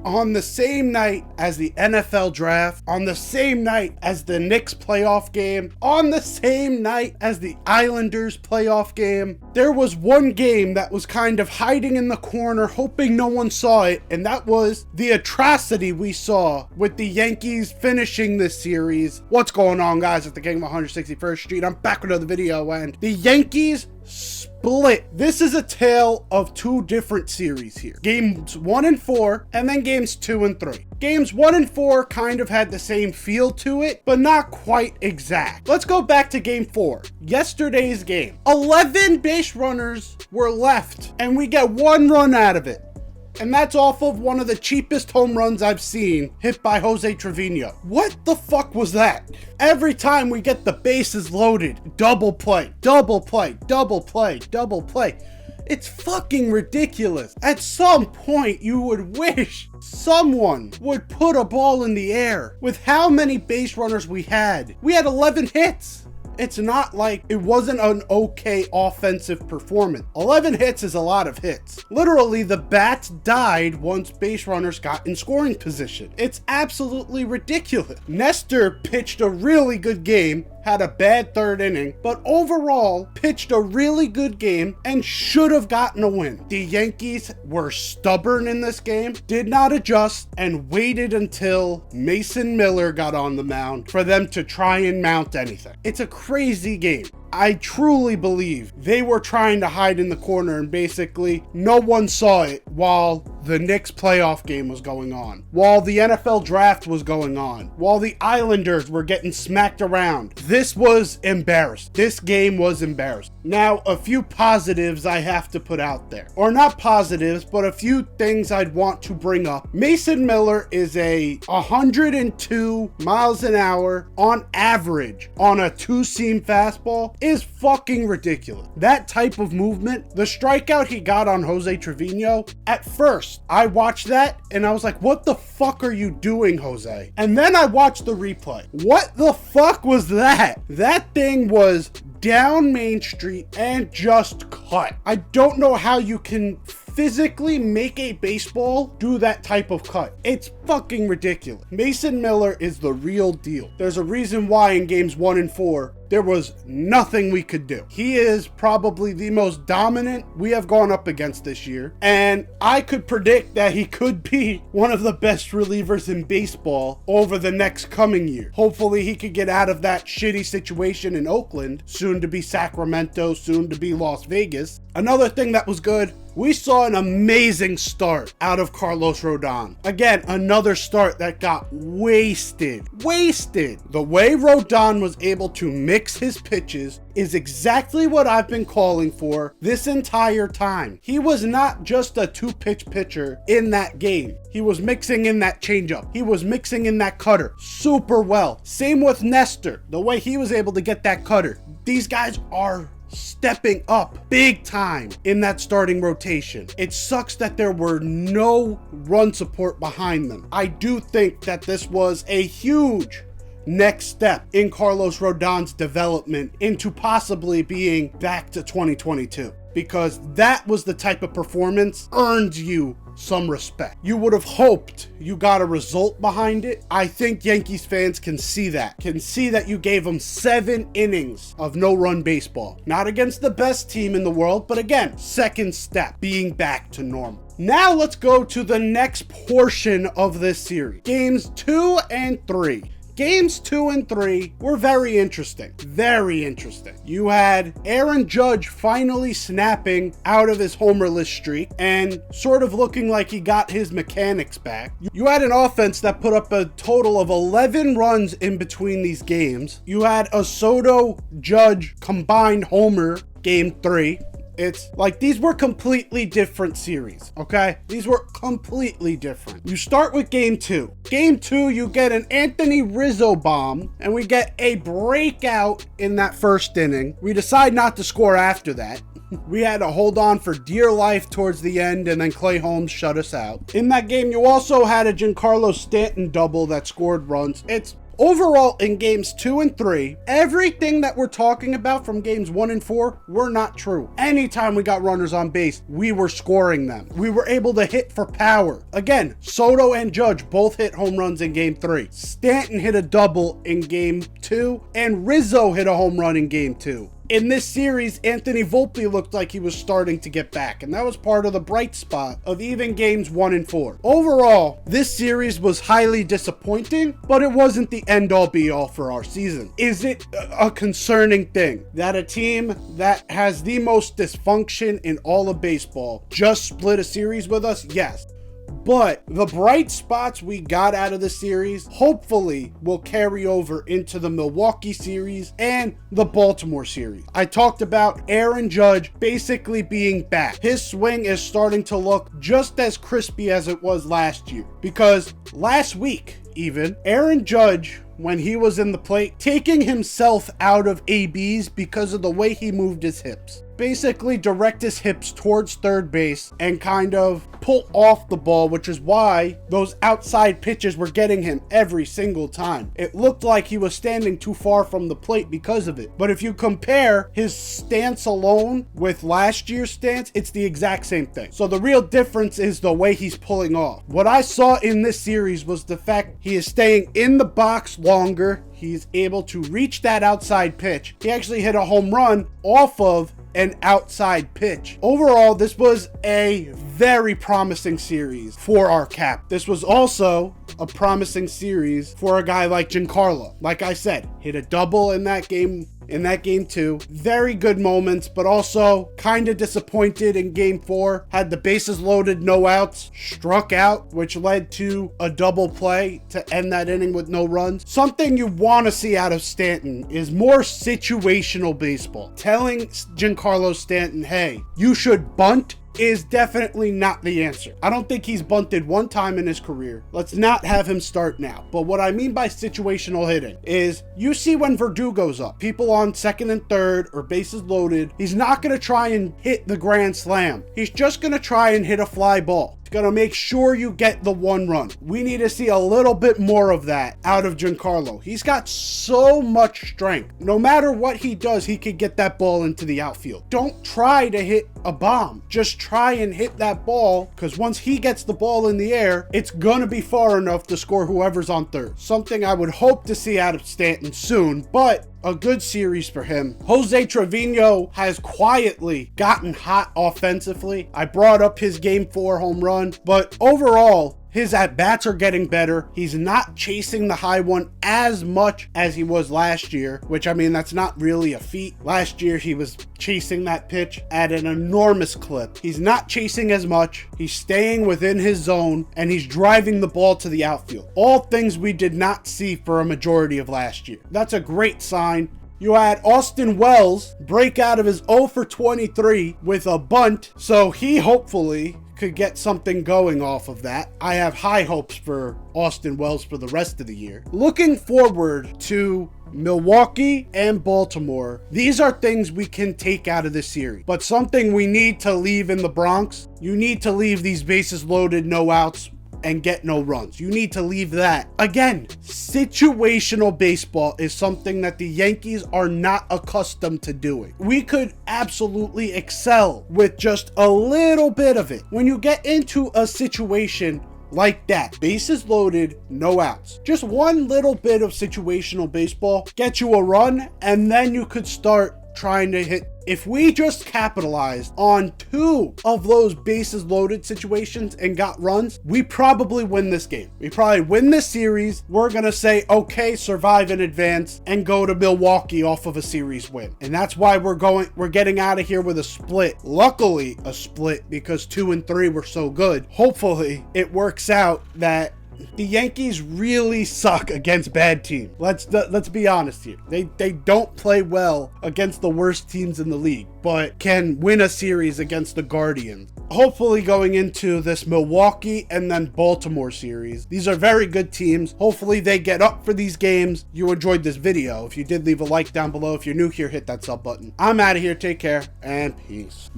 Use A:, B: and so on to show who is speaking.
A: on the same night as the NFL draft, on the same night as the Knicks playoff game, on the same night as the Islanders playoff game. There was one game that was kind of hiding in the corner, hoping no one saw it, and that was the atrocity we saw with the Yankees finishing this series. What's going on, guys? It's the King of 161st Street. I'm back with another video, and the Yankees split. This is a tale of two different series here. Games 1 and 4, and then games 2 and 3. Games 1 and 4 kind of had the same feel to it, but not quite exact. Let's go back to game 4. Yesterday's game. 11 base runners were left, and we get 1 run out of it. And that's off of one of the cheapest home runs I've seen, hit by Jose Trevino. What the fuck was that? Every time we get the bases loaded, double play, double play, double play, double play. It's fucking ridiculous. At some point, you would wish someone would put a ball in the air. With how many base runners we had 11 hits. It's not like it wasn't an okay offensive performance. 11 hits is a lot of hits. Literally, the bats died once base runners got in scoring position. It's absolutely ridiculous. Nestor pitched a really good game, had a bad third inning, but overall pitched a really good game and should have gotten a win. The Yankees were stubborn in this game, did not adjust, and waited until Mason Miller got on the mound for them to try and mount anything. It's a crazy game. I truly believe they were trying to hide in the corner and basically no one saw it while the Knicks playoff game was going on, while the NFL draft was going on, while the Islanders were getting smacked around. This was embarrassing. This game was embarrassing. Now, a few positives I have to put out there. Or not positives, but a few things I'd want to bring up. Mason Miller is a 102 miles an hour on average on a two-seam fastball is fucking ridiculous. That type of movement, the strikeout he got on Jose Trevino, at first, I watched that and I was like, what the fuck are you doing, Jose? And then I watched the replay. What the fuck was that? That thing was down Main Street and just cut. I don't know how you can physically make a baseball do that type of cut. It's fucking ridiculous. Mason Miller is the real deal. There's a reason why in games 1 and 4, there was nothing we could do. He is probably the most dominant we have gone up against this year. And I could predict that he could be one of the best relievers in baseball over the next coming year. Hopefully he could get out of that shitty situation in Oakland, soon to be Sacramento, soon to be Las Vegas. Another thing that was good, we saw an amazing start out of Carlos Rodon. Again, another start that got wasted. The way Rodon was able to mix his pitches is exactly what I've been calling for this entire time. He was not just a two-pitch pitcher in that game. He was mixing in that changeup. He was mixing in that cutter super well. Same with Nestor, the way he was able to get that cutter. These guys are stepping up big time in that starting rotation. It sucks that there were no run support behind them. I do think that this was a huge next step in Carlos Rodon's development into possibly being back to 2022, because that was the type of performance earned you some respect. You would have hoped you got a result behind it. I think Yankees fans can see that you gave them 7 innings of no-run baseball. Not against the best team in the world, but again, second step, being back to normal. Now let's go to the next portion of this series. Games 2 and 3. Games 2 and 3 were very interesting. You had Aaron Judge finally snapping out of his homerless streak and sort of looking like he got his mechanics back. You had an offense that put up a total of 11 runs in between these games. You had a Soto Judge combined homer game 3. It's like these were completely different series, okay? These were completely different. You start with game 2. Game 2, you get an Anthony Rizzo bomb, and we get a breakout in that first inning. We decide not to score after that. We had to hold on for dear life towards the end, and then Clay Holmes shut us out. In that game, you also had a Giancarlo Stanton double that scored runs. It's overall in games 2 and 3, everything that we're talking about from games 1 and 4 were not true. Anytime we got runners on base, we were scoring them. We were able to hit for power. Again, Soto and Judge both hit home runs in game 3. Stanton hit a double in game 2, and Rizzo hit a home run in game 2. In this series, Anthony Volpe looked like he was starting to get back, and that was part of the bright spot of even games 1 and 4. Overall, this series was highly disappointing, but it wasn't the end-all be-all for our season. Is it a concerning thing that a team that has the most dysfunction in all of baseball just split a series with us? Yes. But the bright spots we got out of the series hopefully will carry over into the Milwaukee series and the Baltimore series. I talked about Aaron Judge basically being back. His swing is starting to look just as crispy as it was last year, because last week even, Aaron Judge, when he was in the plate, taking himself out of ABs because of the way he moved his hips. Basically direct his hips towards third base and kind of pull off the ball, which is why those outside pitches were getting him every single time. It looked like he was standing too far from the plate because of it. But if you compare his stance alone with last year's stance, it's the exact same thing. So the real difference is the way he's pulling off. What I saw in this series was the fact he is staying in the box longer. He's able to reach that outside pitch. He actually hit a home run off of an outside pitch. Overall, this was a very promising series for our cap. This was also a promising series for a guy like Giancarlo. Like I said, hit a double in that game 2. Very good moments, but also kind of disappointed in game 4. Had the bases loaded, no outs, struck out, which led to a double play to end that inning with no runs. Something you want to see out of Stanton is more situational baseball. Telling Giancarlo Stanton, hey, you should bunt, is definitely not the answer. I don't think he's bunted one time in his career. Let's not have him start now. But what I mean by situational hitting is, you see when Verdugo's up, people on second and third or bases loaded, he's not going to try and hit the grand slam. He's just going to try and hit a fly ball. Gonna make sure you get the one run. We need to see a little bit more of that out of Giancarlo. He's got so much strength. No matter what he does, he could get that ball into the outfield. Don't try to hit a bomb. Just try and hit that ball, because once he gets the ball in the air, it's gonna be far enough to score whoever's on third. Something I would hope to see out of Stanton soon, but a good series for him. Jose Trevino has quietly gotten hot offensively. I brought up his game 4 home run, but overall, his at-bats are getting better. He's not chasing the high one as much as he was last year, which, I mean, that's not really a feat. Last year, he was chasing that pitch at an enormous clip. He's not chasing as much. He's staying within his zone, and he's driving the ball to the outfield. All things we did not see for a majority of last year. That's a great sign. You had Austin Wells break out of his 0 for 23 with a bunt, so he hopefully could get something going off of that. I have high hopes for Austin Wells for the rest of the year. Looking forward to Milwaukee and Baltimore, these are things we can take out of this series, but something we need to leave in the Bronx. You need to leave these bases loaded, no outs, and get no runs. You need to leave that. Again, situational baseball is something that the Yankees are not accustomed to doing. We could absolutely excel with just a little bit of it. When you get into a situation like that, bases loaded, no outs, just one little bit of situational baseball, get you a run, and then you could start trying to hit. If we just capitalized on 2 of those bases loaded situations and got runs, we probably win this game. We probably win this series. We're going to say, okay, survive in advance and go to Milwaukee off of a series win. And that's why we're getting out of here with a split. Luckily, a split, because 2 and 3 were so good. Hopefully, it works out that the Yankees really suck against bad teams. Let's be honest here. They don't play well against the worst teams in the league, but can win a series against the Guardians. Hopefully going into this Milwaukee and then Baltimore series. These are very good teams. Hopefully they get up for these games. You enjoyed this video. If you did, leave a like down below. If you're new here, hit that sub button. I'm out of here. Take care and peace.